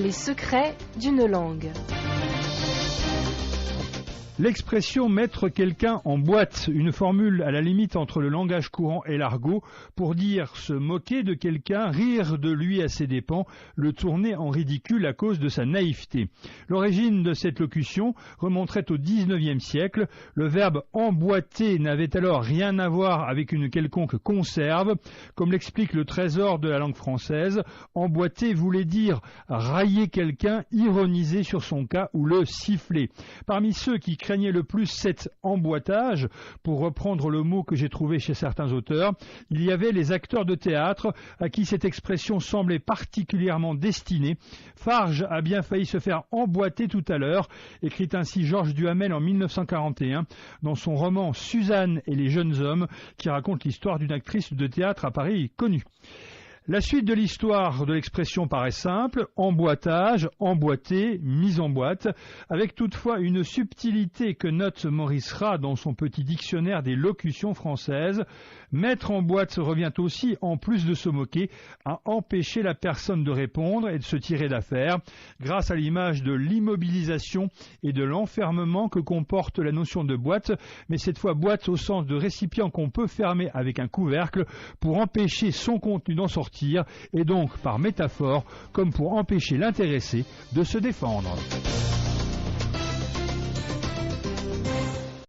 Les secrets d'une langue. L'expression « mettre quelqu'un en boîte », une formule à la limite entre le langage courant et l'argot, pour dire se moquer de quelqu'un, rire de lui à ses dépens, le tourner en ridicule à cause de sa naïveté. L'origine de cette locution remonterait au XIXe siècle. Le verbe « emboîter » n'avait alors rien à voir avec une quelconque conserve. Comme l'explique le Trésor de la langue française, emboîter voulait dire railler quelqu'un, ironiser sur son cas ou le siffler. Parmi ceux qui craignait le plus cet emboîtage, pour reprendre le mot que j'ai trouvé chez certains auteurs, il y avait les acteurs de théâtre à qui cette expression semblait particulièrement destinée. Farge a bien failli se faire emboîter tout à l'heure, écrit ainsi Georges Duhamel en 1941 dans son roman Suzanne et les jeunes hommes, qui raconte l'histoire d'une actrice de théâtre à Paris connue. La suite de l'histoire de l'expression paraît simple, emboîtage, emboîter, mise en boîte, avec toutefois une subtilité que note Maurice Rat dans son petit dictionnaire des locutions françaises. Mettre en boîte revient aussi, en plus de se moquer, à empêcher la personne de répondre et de se tirer d'affaire, grâce à l'image de l'immobilisation et de l'enfermement que comporte la notion de boîte, mais cette fois boîte au sens de récipient qu'on peut fermer avec un couvercle pour empêcher son contenu d'en sortir, et donc par métaphore comme pour empêcher l'intéressé de se défendre.